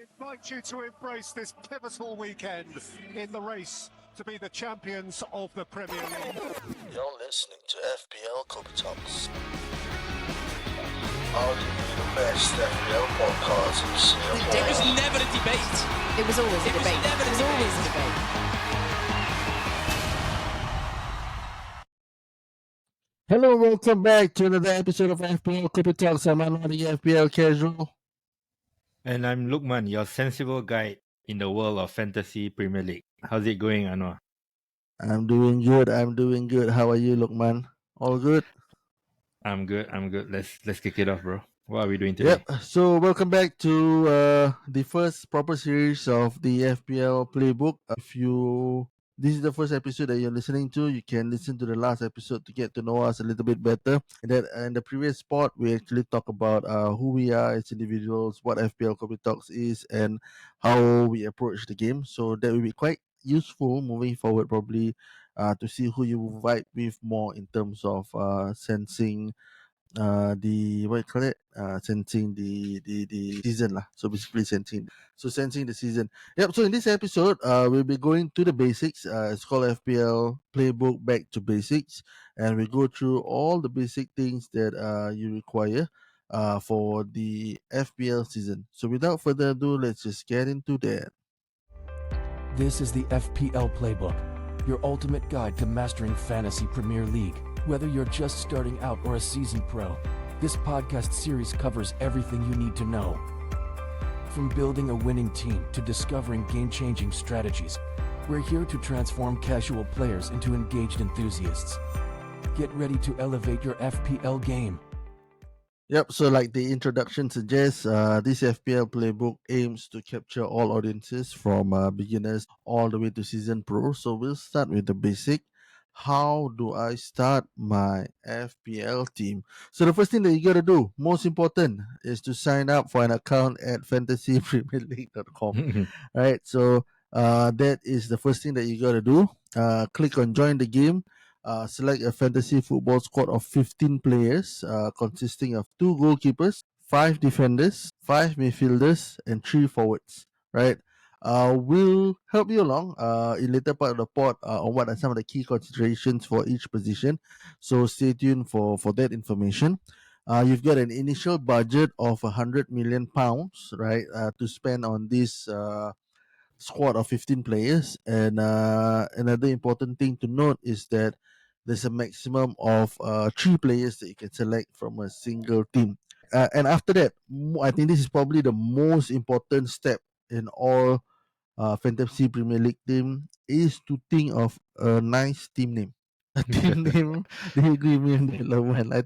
invite you to embrace this pivotal weekend in the race to be the champions of the Premier League. You're listening to FPL Talks. Arguably the best FPL podcast in Singapore. It was never a debate. It was always a debate. It was always a debate. Hello, welcome back to another episode of FPL Talks. I'm Anwar, the FPL Casual. And I'm Lukman, your sensible guide in the world of Fantasy Premier League. How's it going, Anwar? I'm doing good. How are you, Lukman? All good? I'm good. Let's kick it off, bro. What are we doing today? Yep. So welcome back to the first proper series of the FPL Playbook. This is the first episode that you're listening to, you can listen to the last episode to get to know us a little bit better. And then in the previous spot, we actually talk about who we are as individuals, what FPL Copy Talks is, and how we approach the game. So that will be quite useful moving forward, probably to see who you vibe with more in terms of sensing the what you call it sensing the season lah. So basically sensing the season. Yep. So in this episode we'll be going to the basics. It's called FPL Playbook Back to Basics, and we go through all the basic things that you require for the FPL season. So without further ado, let's just get into that. This is the FPL Playbook, your ultimate guide to mastering Fantasy Premier League. Whether you're just starting out or a seasoned pro, this podcast series covers everything you need to know. From building a winning team to discovering game-changing strategies, we're here to transform casual players into engaged enthusiasts. Get ready to elevate your FPL game. Yep, so like the introduction suggests, this FPL playbook aims to capture all audiences from beginners all the way to season pro. So we'll start with the basic. How do I start my FPL team? So the first thing that you gotta do, most important, is to sign up for an account at fantasypremierleague.com. Right, so that is the first thing that you gotta do. Click on join the game. Select a fantasy football squad of 15 players, consisting of 2 goalkeepers, 5 defenders, 5 midfielders, and 3 forwards. Right? We'll help you along in later part of the pod on what are some of the key considerations for each position. So stay tuned for that information. You've got an initial budget of £100 million, right, to spend on this squad of 15 players. And another important thing to note is that there's a maximum of 3 players that you can select from a single team. And after that, I think this is probably the most important step in all Fantasy Premier League team is to think of a nice team name. A team name. Do you agree with me on that, Lawan? I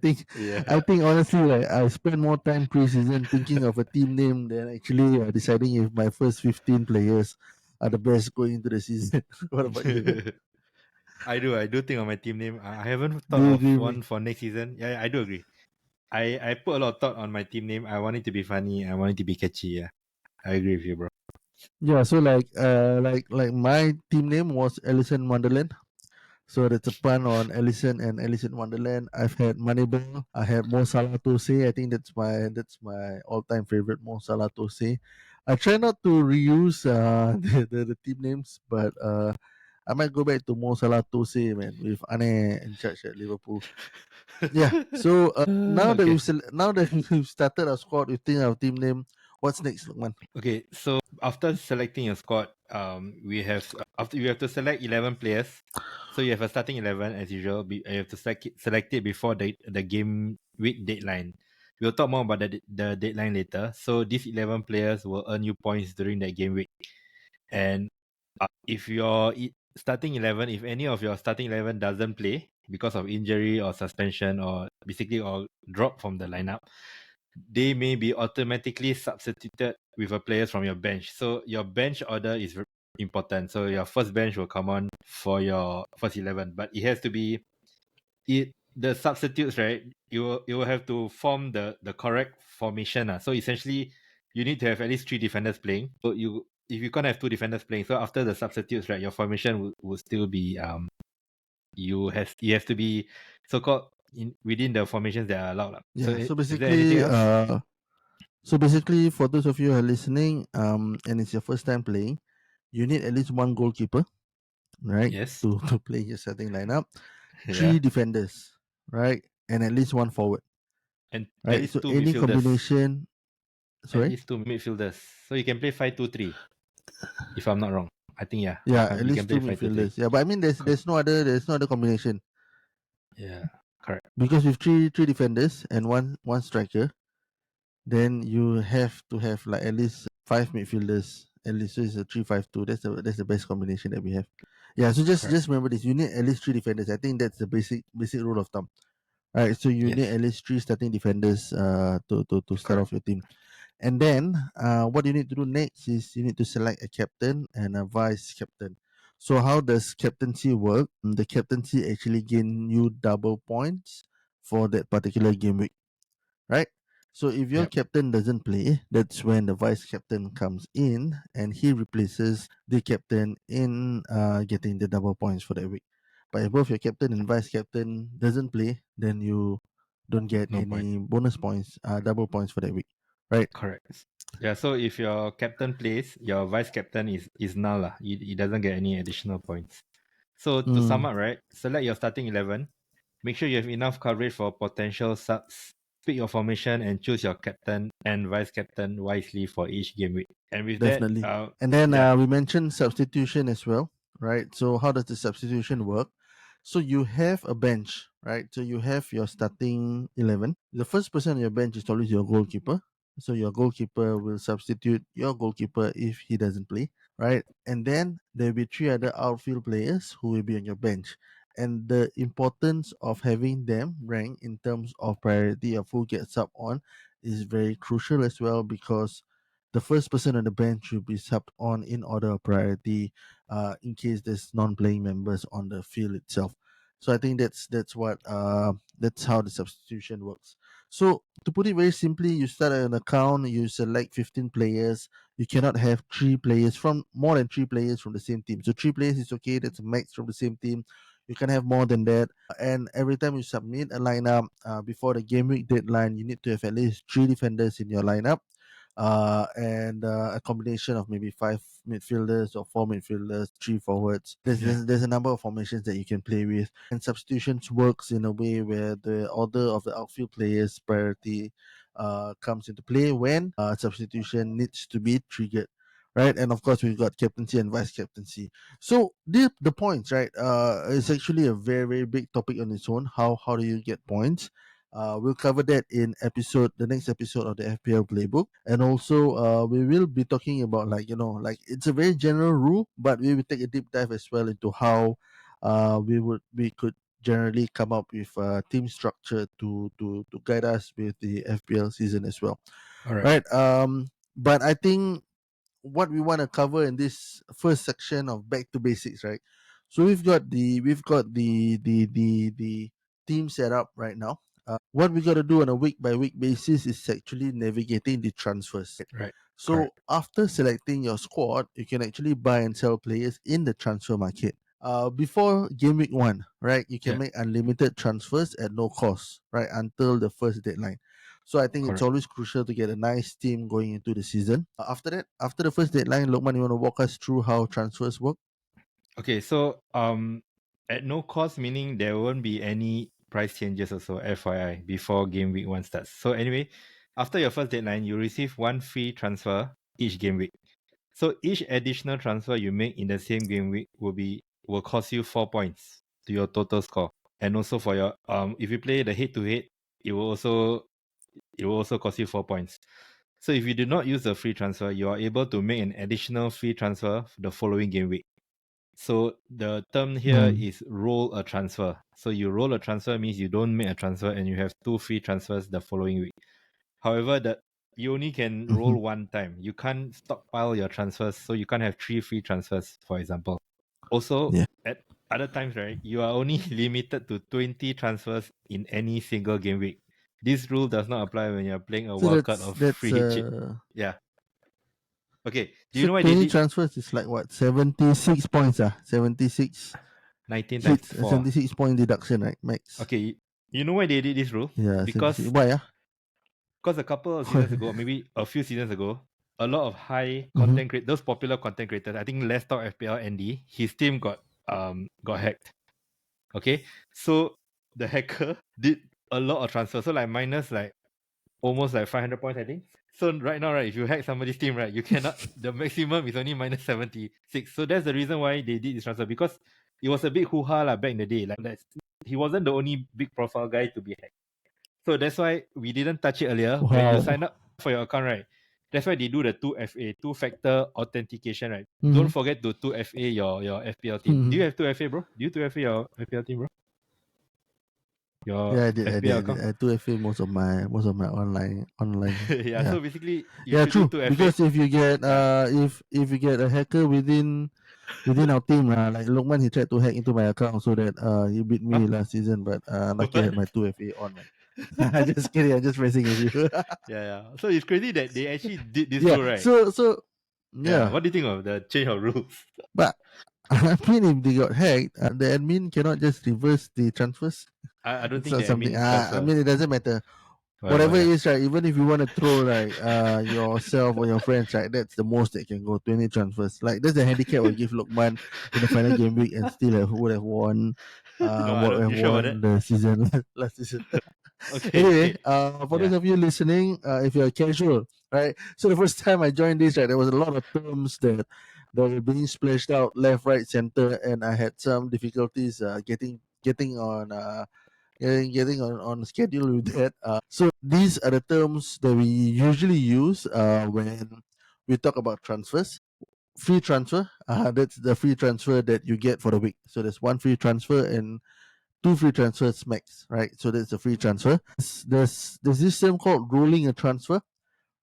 think honestly, like, I spend more time pre-season thinking of a team name than actually deciding if my first 15 players are the best going into the season. What about you? I do think of my team name. I haven't Do you thought agree of with one for next season. Yeah, I do agree. I put a lot of thought on my team name. I want it to be funny. I want it to be catchy. Yeah, I agree with you, bro. Yeah, so like my team name was Ellison Wonderland. So that's a pun on Ellison and Ellison Wonderland. I've had Moneyball. I had Mo Salah Tose. I think that's my all-time favorite, Mo Salah Tose. I try not to reuse the team names, but I might go back to Mo Salah Tose, man, with Ane in charge at Liverpool. Yeah. So now that we've started our squad, we think our team name. What's next, Lukman? Okay, so after selecting your squad, we have to select 11 players. So you have a starting 11 as usual. You have to select it before the game week deadline. We'll talk more about the deadline later. So these 11 players will earn you points during that game week. And if your starting 11, if any of your starting 11 doesn't play because of injury or suspension or basically or drop from the lineup, they may be automatically substituted with a players from your bench. So your bench order is important. So your first bench will come on for your first 11, but it has to be the substitutes, right? You will have to form the correct formation. So essentially, you need to have at least 3 defenders playing. So if you can't have 2 defenders playing, so after the substitutes, right, your formation will still be you have to be so called within the formations that are allowed. Yeah. So is there anything basically, else? So basically, for those of you who are listening, and it's your first time playing, you need at least one goalkeeper, right? Yes. To play your starting lineup. Yeah. 3 defenders, right? And at least one forward, And at right? least So two any midfielders. combination. At Sorry. least two midfielders. So you can play 5-2-3. If I'm not wrong. I think yeah. Yeah, at You least can play two 5-2-3. midfielders. Yeah, but I mean, there's no other combination Yeah. Correct. because with three defenders and one striker, then you have to have like at least 5 midfielders. At least so it's a 3-5-2. That's the best combination that we have. Yeah, so just Correct. just remember this. You need at least 3 defenders. I think that's the basic rule of thumb. All right, so you need Yes. at least 3 starting defenders to start Correct. off your team. And then what you need to do next is you need to select a captain and a vice captain. So how does captaincy work? The captaincy actually gain you double points for that particular game week, right? So if your Yep. captain doesn't play, that's when the vice captain comes in and he replaces the captain in getting the double points for that week. But if both your captain and vice captain doesn't play, then you don't get No point. any bonus points, double points for that week, right? Correct. Yeah, so if your captain plays, your vice captain is null. He doesn't get any additional points. So to sum Mm, up, right, select your starting 11. Make sure you have enough coverage for potential subs. Pick your formation and choose your captain and vice captain wisely for each game week. And with that, definitely. And then yeah, we mentioned substitution as well, right? So how does the substitution work? So you have a bench, right? So you have your starting 11. The first person on your bench is always your goalkeeper. So your goalkeeper will substitute your goalkeeper if he doesn't play, right? And then there will be 3 other outfield players who will be on your bench. And the importance of having them ranked in terms of priority of who gets up on is very crucial as well, because the first person on the bench should be subbed on in order of priority in case there's non-playing members on the field itself. So I think that's how the substitution works. So to put it very simply, you start an account, you select 15 players. You cannot have 3 players from more than 3 players from the same team. So 3 players is okay. That's a max from the same team. You can have more than that. And every time you submit a lineup before the game week deadline, you need to have at least 3 defenders in your lineup, and a combination of maybe 5 midfielders or 4 midfielders, 3 forwards. There's a number of formations that you can play with, and substitutions works in a way where the order of the outfield players priority comes into play when substitution needs to be triggered. Right, and of course we've got captaincy and vice captaincy. So the points, right? It's actually a very big topic on its own. How do you get points? We'll cover that in the next episode of the FPL Playbook, and also we will be talking about, like, like it's a very general rule, but we will take a deep dive as well into how we could generally come up with a team structure to guide us with the FPL season as well. all right. Right. But I think what we want to cover in this first section of back to basics, right? So we've got the team set up right now. What we got to do on a week by week basis is actually navigating the transfers. Right. So Correct. after selecting your squad, you can actually buy and sell players in the transfer market. Before game week 1, right, you can Yeah. make unlimited transfers at no cost, right, until the first deadline. So I think it's Correct. always crucial to get a nice team going into the season. After that, after the first deadline, Lokman, you want to walk us through how transfers work? Okay, so at no cost, meaning there won't be any price changes also, FYI, before game week 1 starts. So anyway, after your first deadline, you receive 1 free transfer each game week. So each additional transfer you make in the same game week will cost you 4 points to your total score. And also for your if you play the head to head, it will also cost you 4 points. So if you do not use the free transfer, you are able to make an additional free transfer the following game week. So the term here is roll a transfer. So you roll a transfer means you don't make a transfer and you have 2 free transfers the following week. However, you only can roll one time. You can't stockpile your transfers, so you can't have 3 free transfers, for example. Also, Yeah. at other times, right, you are only limited to 20 transfers in any single game week. This rule does not apply when you're playing a So wildcard that's or that's free hit chip. Yeah. Okay. Do you so know why they 20 did transfers is like what, 76 points? 76 19 times hits, 4? 76 point deduction, right, max? Okay. You know why they did this rule? Yeah, 76. Because Why? because a couple of seasons ago, maybe a few seasons ago, a lot of high content those popular content creators, I think Let's Talk FPL Andy, his team got hacked. Okay, so the hacker did a lot of transfers, so like minus like almost like 500 points, I think. So right now, right, if you hack somebody's team, right, you cannot. The maximum is only minus 76. So that's the reason why they did this transfer, because it was a big hoo ha back in the day. Like he wasn't the only big profile guy to be hacked. So that's why we didn't touch it earlier. Wow. When you sign up for your account, right, that's why they do the 2FA, two-factor authentication, right? Don't forget to 2FA your FPL team. Do you have 2FA, bro? Do you 2FA your FPL team, bro? Your Yeah, I did. FPL account? I 2FA most of my online. yeah, so basically you Yeah, should true. do 2FA. Because if you get if you get a hacker within our team, like Lokman, he tried to hack into my account so that he beat me last season, but lucky I had my 2FA on, man. I'm just kidding. I'm just messing with you. yeah. So it's crazy that they actually did this Yeah. rule, right? So Yeah. What do you think of the change of rules? but I mean, if they got hacked, the admin cannot just reverse the transfers. I don't It's think not the something. admin transfer. I mean, it doesn't matter. Whatever it is, right? Even if you want to throw like yourself or your friends, right? That's the most that can go. 20 transfers. Like that's the handicap I give Lokman in the final game week, and still would have won. No, Would have you sure about won the season last season. Okay. Anyway, okay. for those of you listening, if you're casual, right? So the first time I joined this, right, there was a lot of terms that were being splashed out left, right, center, and I had some difficulties getting on getting on schedule with that. So these are the terms that we usually use when we talk about transfers. Free transfer, that's the free transfer that you get for the week. So there's one free transfer and two free transfers max, right? So that's a free transfer. There's this term called rolling a transfer,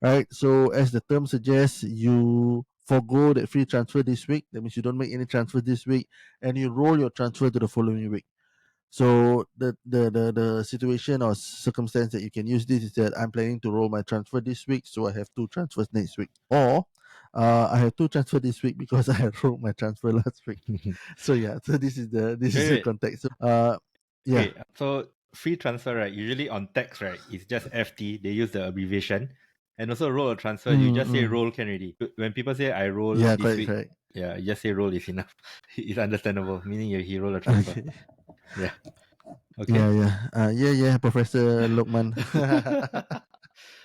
right? So as the term suggests, you forgo that free transfer this week. That means you don't make any transfer this week, and you roll your transfer to the following week. So the situation or circumstance that you can use this is that I'm planning to roll my transfer this week, so I have two transfers next week, or I have two transfer this week because I had rolled my transfer last week. So yeah, so this is the context. So yeah. Okay, so free transfer, right? Usually on text, right? It's just FT. They use the abbreviation. And also roll a transfer, you just say roll can already. When people say I roll Yeah, this week, correct. yeah, you just say roll is enough. It's understandable, meaning he roll a transfer. Okay. Yeah. Okay. Yeah, Professor Lokman.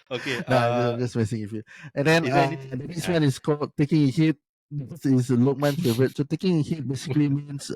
Okay. No, I'm just messing with you. And then Is there anything? the next one is called taking a hit. This is Lokman's favorite. So taking a hit basically means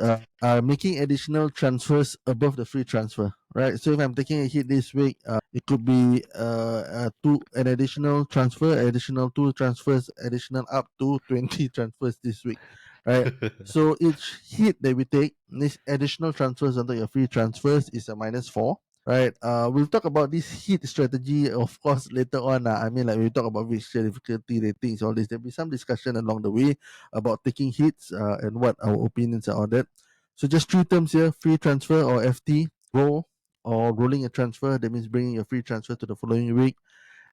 making additional transfers above the free transfer, right? So if I'm taking a hit this week, it could be an additional transfer, additional two transfers, additional up to 20 transfers this week, right? So each hit that we take, this additional transfers under your free transfers is a -4, right? We'll talk about this hit strategy, of course, later on. I mean, like we talk about fixture difficulty ratings, all this. There'll be some discussion along the way about taking hits and what our opinions are on that. So just three terms here: free transfer or FT, roll or rolling a transfer. That means bringing your free transfer to the following week,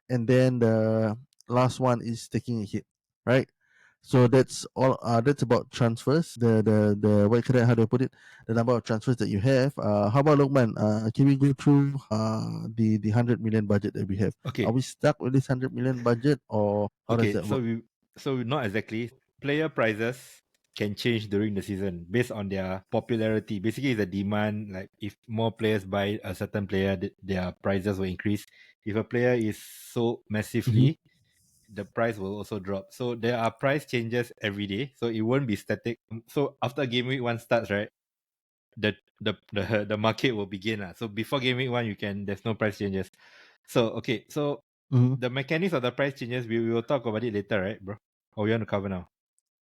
and then the last one is taking a hit, right? So that's all. That's about transfers. The how do I put it? The number of transfers that you have. How about Lokman? Can we go through the 100 million budget that we have? Okay. Are we stuck with this 100 million budget, or how does that work? So not exactly. Player prices can change during the season based on their popularity. Basically, the demand. Like if more players buy a certain player, their prices will increase. If a player is sold massively, the price will also drop. So there are price changes every day. So it won't be static. So after game week one starts, right, the market will begin. So before game week one, there's no price changes. So okay, so the mechanics of the price changes, we will talk about it later, right, bro? Or we want to cover now?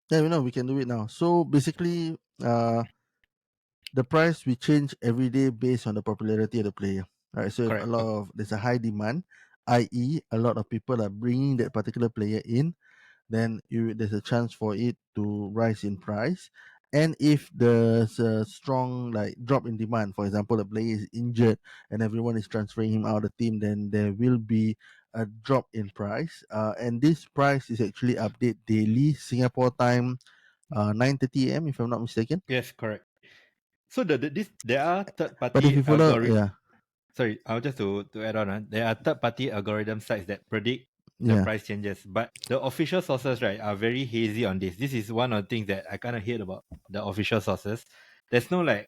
Yeah, we can do it now. So basically, the price we change every day based on the popularity of the player. Right. So if Correct. there's a high demand, i.e., a lot of people are bringing that particular player in, then there's a chance for it to rise in price. And if there's a strong like drop in demand, for example, the player is injured and everyone is transferring him out of the team, then there will be a drop in price. And this price is actually update daily Singapore time, 9:30 a.m. if I'm not mistaken. Yes, correct. So there are third party But if you follow, yeah. sorry, I'll just to add on. There are third-party algorithm sites that predict the Yeah. price changes, but the official sources, right, are very hazy on this. This is one of the things that I kind of hate about the official sources. There's no like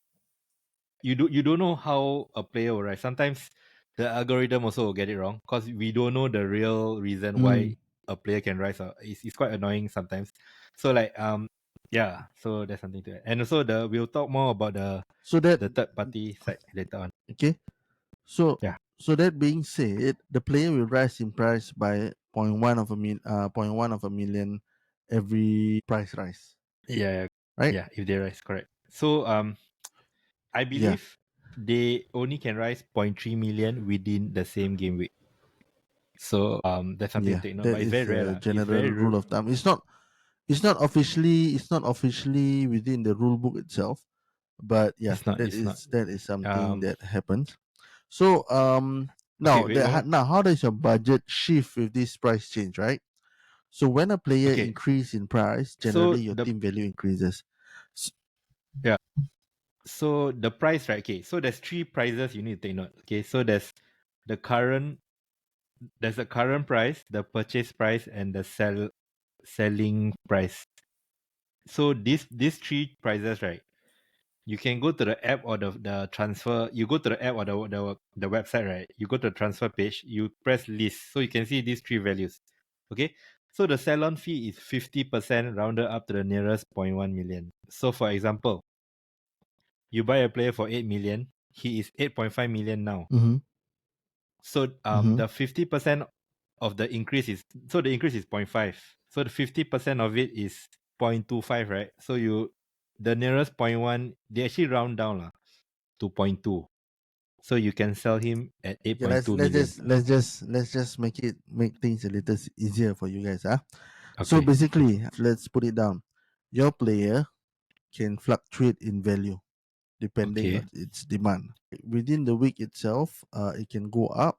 you don't know how a player will rise. Sometimes the algorithm also will get it wrong because we don't know the real reason why a player can rise. Or it's quite annoying sometimes. So like yeah, so there's something to it. And also we'll talk more about So that the third party side later on. okay. So Yeah. so that being said, the player will rise in price by 0.1 of a million every price rise, Yeah, right? yeah, if they rise, correct. So I Yeah. believe they only can rise 0.3 million within the same game week. So that's something Yeah. to take note, That but it's very is rare a lah. It's general very rule of thumb. It's not officially within the rule book itself, but yeah, it's not. that is something Um that happens. So okay, now wait, one more. now how does your budget shift with this price change, right? So when a player Okay. increase in price, So generally your team value increases. so the price, right? Okay, so there's three prices you need to take note. Okay, so there's the current price, the purchase price, and the selling price. So these three prices, right? You can go to the app or the transfer. You go to the app or the website, right? You go to the transfer page. You press list, so you can see these three values. Okay, so the sell-on fee is 50% rounded up to the nearest 0.1 million. So for example, you buy a player for 8 million. He is 8.5 million now. Mm-hmm. So Mm-hmm. the 50% of the increase is, so the increase is 0.5. So the 50% of it is 0.25, right? So the nearest 0.1, they actually round down lah to 0.2. So you can sell him at Okay, let's 8.2 let's million. just let's just let's just make things a little easier for you guys. So Okay. basically, let's put it down. Your player can fluctuate in value depending Okay. on its demand. Within the week itself, it can go up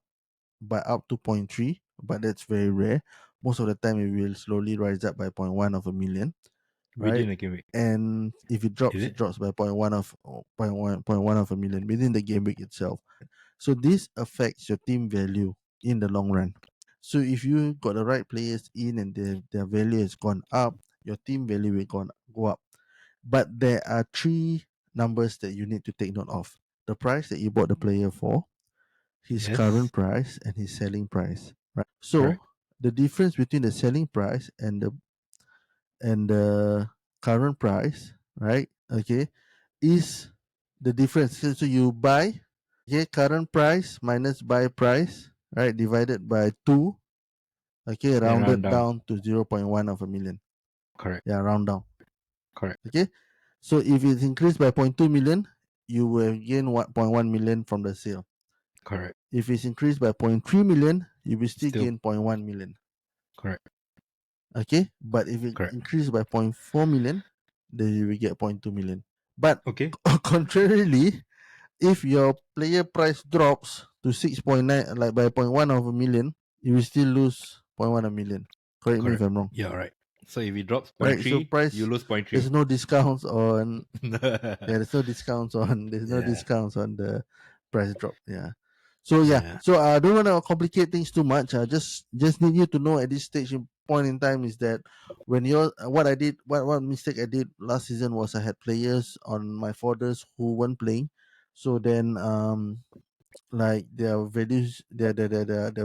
by up to 0.3, but that's very rare. Most of the time, it will slowly rise up by zero point 0.1 of a million, right? Within a game week. And if Is it it? drops by zero point 0.1 of zero point 0.1 of a million within the game week itself. So this affects your team value in the long run. So if you got the right players in and their value has gone up, your team value will go up. But there are three numbers that you need to take note of: the price that you bought the player for, his Yes. current price, and his selling price. Right. So Correct. the difference between the selling price and the current price, right? Okay, is the difference. So you buy, okay, current price minus buy price, right, divided by 2, okay, Then round rounded down. down to 0.1 of a million. Correct. Yeah, round down. Correct. Okay, so if it's increased by 0.2 million, you will gain 1.1 million from the sale. Correct. If it's increased by zero point 0.3 million, you will still Still gain 0.1 million. correct. Okay, but if it Correct. increased by 0.4 million, then you will get 0.2 million. But Okay. contrarily, if your player price drops to 6.9, like by 0.1 of a million, you will still lose 0.1 a million. Correct me if Correct. I'm wrong. Yeah, right. So if it drops Right? So 0.3, you price, lose there's 0.3. no discounts on, yeah, there's no Yeah. discounts on the price drop. Yeah. So yeah, Yeah. so I don't want to complicate things too much. I just need you to know at this stage in point in time is that when you're what I did, what mistake I did last season was I had players on my folders who weren't playing. So then like their values their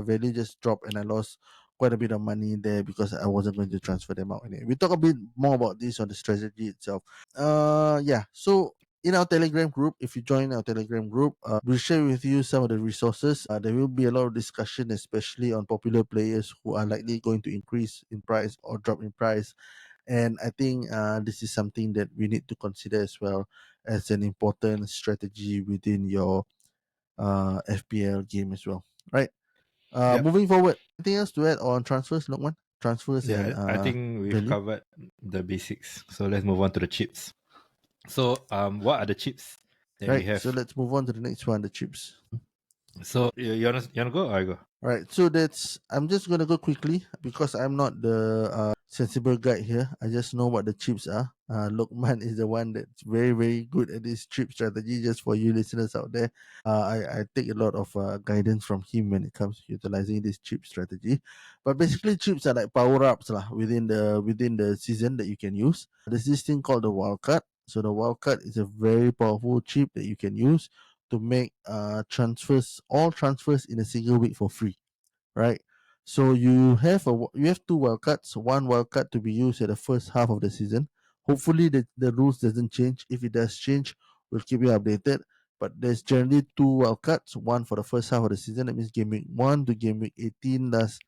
value just dropped and I lost quite a bit of money there because I wasn't going to transfer them out anyway. We talk a bit more about this on the strategy itself. Yeah, so in our Telegram group, if you join our Telegram group, we'll share with you some of the resources. There will be a lot of discussion, especially on popular players who are likely going to increase in price or drop in price. And I think this is something that we need to consider as well as an important strategy within your FPL game as well. Right. Yep. Moving forward, anything else to add on transfers, Lokman? Transfers and Yeah, I think we've value. covered the basics. So let's move on to the chips. So what are the chips that we Right. have? So let's move on to the next one, the chips. So you wanna go or I go? All right. So I'm just gonna go quickly because I'm not the sensible guide here. I just know what the chips are. Lokman is the one that's very, very good at this chip strategy. Just for you listeners out there, I take a lot of guidance from him when it comes to utilizing this chip strategy. But basically, chips are like power ups lah within the season that you can use. There's this thing called the wildcard. So the wildcard is a very powerful chip that you can use to make all transfers in a single week for free, right? So you have two wildcards, one wildcard to be used at the first half of the season. Hopefully the rules doesn't change. If it does change, we'll keep you updated. But there's generally two wildcards, one for the first half of the season, that means game week 1 to game week 18, that's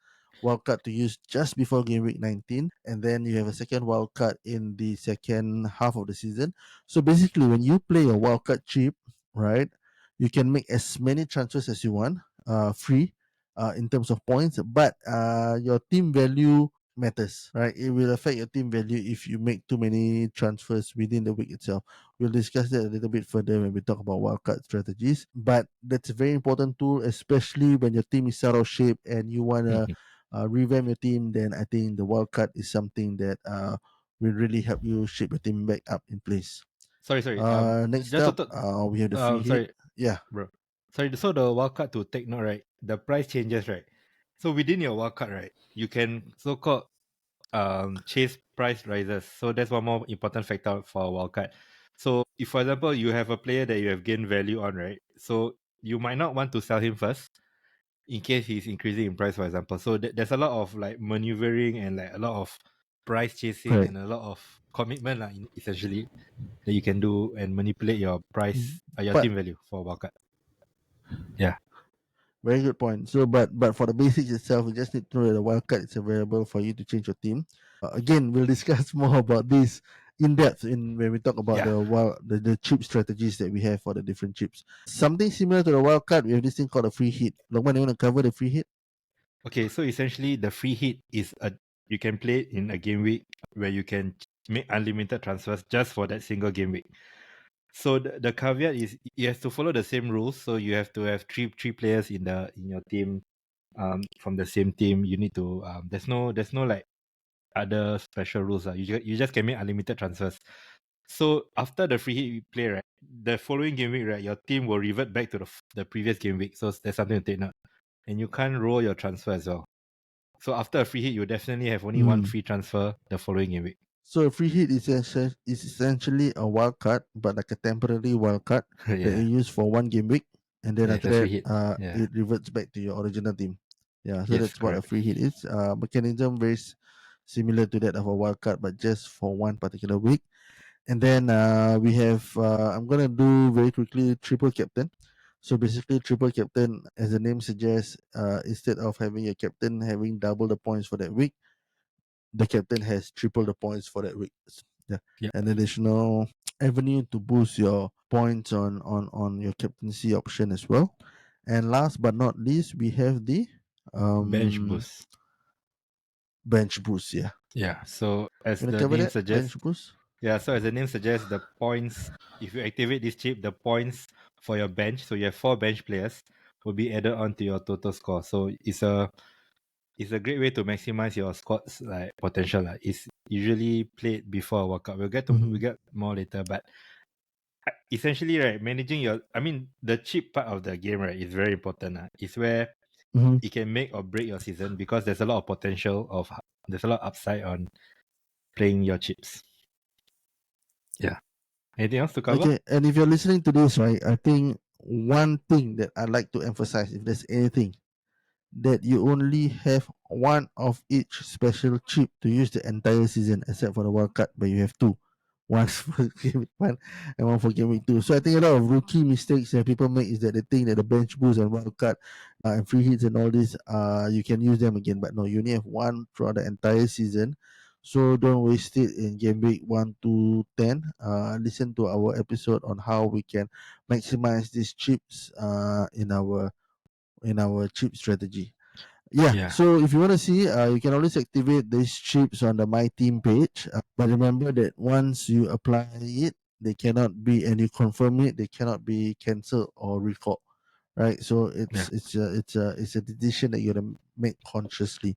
wildcard to use just before game week 19, and then you have a second wildcard in the second half of the season. So basically when you play a wildcard chip, right, you can make as many transfers as you want, free, in terms of points, but your team value matters, right? It will affect your team value if you make too many transfers within the week itself. We'll discuss that a little bit further when we talk about wildcard strategies. But that's a very important tool, especially when your team is out of shape and you want to revamp your team. Then I think the wildcard is something that will really help you shape your team back up in place. Sorry. Next Just up, to we have the free hit. sorry, Yeah. bro. Sorry. So the wildcard to take note, right? The price changes, right? So within your wildcard, right, you can so-called chase price rises. So that's one more important factor for a wildcard. So if, for example, you have a player that you have gained value on, right? So you might not want to sell him first in case he's increasing in price, for example. So there's a lot of like maneuvering and like a lot of price chasing Correct. and a lot of commitment, essentially, that you can do and manipulate your price, your But team value for wildcard. Yeah. very good point. So, but for the basics itself, you just need to know that the wildcard is available for you to change your team. Again, we'll discuss more about this in depth in when we talk about Yeah. the chip strategies that we have for the different chips. Something similar to the wildcard, we have this thing called a free hit. Lokman, you want to cover the free hit? Okay, so essentially the free hit is you can play it in a game week where you can make unlimited transfers just for that single game week. So the caveat is you have to follow the same rules. So you have to have three players in your team, from the same team. You need to there's no like other special rules. You just can make unlimited transfers. So after the free hit you play, right, the following game week, right, your team will revert back to the previous game week. So there's something to take note. And you can't roll your transfer as well. So after a free hit, you definitely have only one free transfer the following game week. So a free hit is essentially a wild card, but like a temporary wild card that you Yeah. use for one game week, and then Yeah, after it's a that, free hit. Yeah. it reverts back to your original team. Yeah, so Yes, that's what a correct. free hit is. Mechanism very similar to that of a wild card, but just for one particular week. And then we have I'm gonna do very quickly triple captain. So basically, triple captain, as the name suggests, instead of having a captain having double the points for that week, the captain has triple the points for that week. Yeah, Yep. an additional avenue to boost your points on your captaincy option as well. And last but not least, we have the Bench boost. bench boost. Yeah, Yeah. So as gonna the cover name that suggests, bench boost. so as the name suggests, the points, if you activate this chip, the points for your bench, so you have 4 bench players, will be added onto your total score. So it's a great way to maximize your squad's like potential. It's usually played before a workout. We'll get more later, but essentially, right, managing the chip part of the game, right, is very important. It's where Mm-hmm. it can make or break your season because there's a lot of there's a lot of upside on playing your chips. Yeah. Anything else to cover? Okay, and if you're listening to this, right, I think one thing that I like to emphasize, if there's anything, that you only have one of each special chip to use the entire season, except for the World Cup, where you have two. One for game week 1 and one for game week 2. So I think a lot of rookie mistakes that people make is that they think that the bench boost and World Cup and free hits and all this, you can use them again. But no, you only have one throughout the entire season. So don't waste it in game week 1 to 10. Listen to our episode on how we can maximize these chips in our chip strategy. Yeah. So if you want to see, you can always activate these chips on the My Team page. But remember that once you apply it, they cannot be, and you confirm it, they cannot be cancelled or recalled. Right. So it's a decision that you gotta make consciously.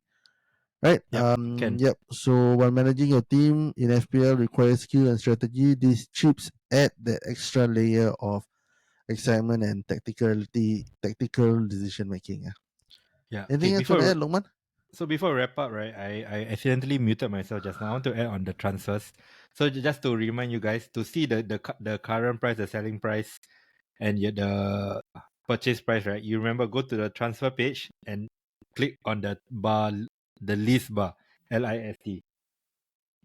Right. Can. Yep. So while managing your team in FPL requires skill and strategy, these chips add that extra layer of excitement and tactical decision making. Yeah. Okay. Anything else to add, Lokman? So before we wrap up, right, I accidentally muted myself just now. I want to add on the transfers. So just to remind you guys to see the current price, the selling price, and the purchase price, right? You remember, go to the transfer page and click on the bar, the list bar, LIST,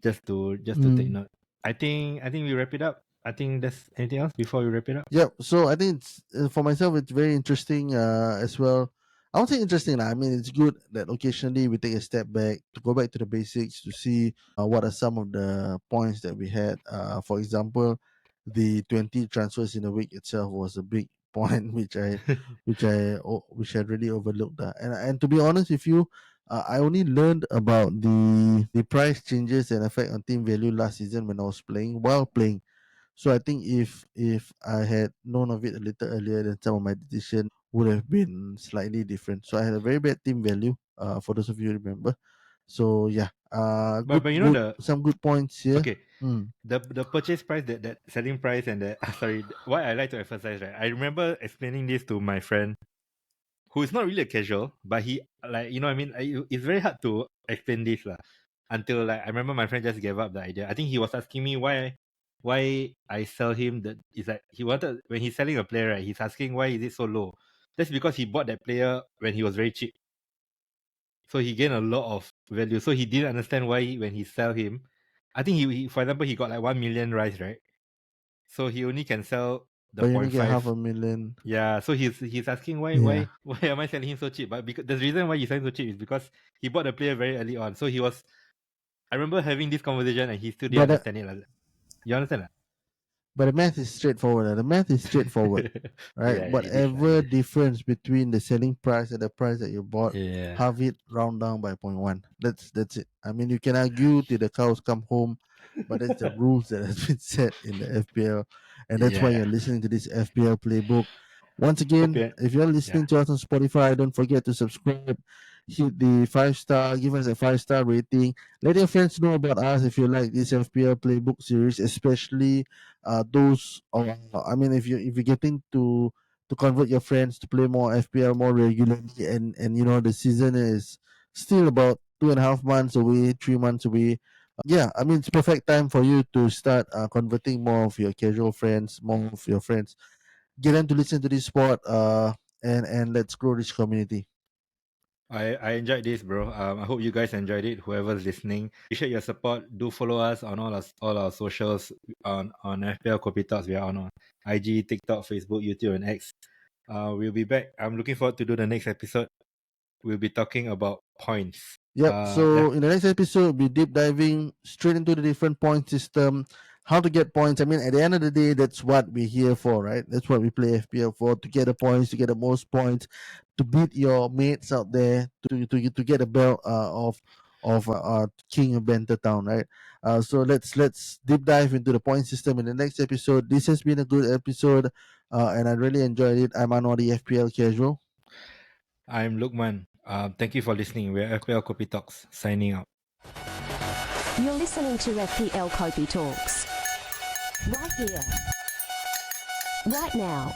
just to take note. I think we wrap it up. I think there's anything else before we wrap it up. Yep. So I think it's, for myself, it's very interesting as well. I won't say interesting. I mean, it's good that occasionally we take a step back to go back to the basics to see what are some of the points that we had. For example, the 20 transfers in a week itself was a big point, which I really overlooked. And to be honest with you, I only learned about the price changes and effect on team value last season when I was playing while playing. So I think if I had known of it a little earlier, then some of my decision would have been slightly different. So I had a very bad team value. For those of you who remember. So yeah, But you know good, the some good points here. okay, the purchase price, that selling price, and the sorry, what I like to emphasize, right? I remember explaining this to my friend who is not really a casual, but he, like, you know what I mean, it's very hard to explain this lah. Until, like, I remember my friend just gave up the idea. I think he was asking me why I sell him that. It's like he wanted, when he's selling a player, right, he's asking why is it so low. That's because he bought that player when he was very cheap, so he gained a lot of value. So he didn't understand why when he sell him, I think he for example, he got like 1 million rice, right? So he only can sell the But you only point get five. half a million. Yeah, so he's asking why Yeah. why am I selling him so cheap? But because the reason why he's selling so cheap is because he bought the player very early on. So he was, I remember having this conversation and he still didn't But understand it. Like, you understand? But the math is straightforward. The math is straightforward, right? Yeah, it is. Whatever difference between the selling price and the price that you bought, Yeah. have it round down by 0.1. That's it. I mean, you can argue till the cows come home, but that's the rules that has been set in the FPL, and that's why Yeah. you're listening to this FPL playbook. Once Hope again, you, if you're yeah. listening to us on Spotify, don't forget to subscribe, hit the 5 star, give us a 5 star rating. Let your friends know about us if you like this FPL playbook series, especially those. I mean, if you're getting to convert your friends to play more FPL more regularly, and the season is still about 2.5 months away, 3 months away. Yeah, I mean, it's perfect time for you to start converting more of your casual friends, more of your friends, get them to listen to this sport, and let's grow this community. I enjoyed this, bro. I hope you guys enjoyed it. Whoever's listening, appreciate your support. Do follow us on all our socials on FPL Copy Talks. We are on IG, TikTok, Facebook, YouTube, and X. We'll be back. I'm looking forward to do the next episode. We'll be talking about points. Yep. So in the next episode, we'll be deep diving straight into the different point system, how to get points. I mean, at the end of the day, that's what we're here for, right? That's what we play FPL for, to get the points, to get the most points, to beat your mates out there, to get a belt of King of Banter Town, right? So let's deep dive into the point system in the next episode. This has been a good episode, and I really enjoyed it. I'm Anwar, the FPL Casual. I'm Lukman. Thank you for listening. We're FPL Copy Talks, signing out. You're listening to FPL Copy Talks. Right here. Right now.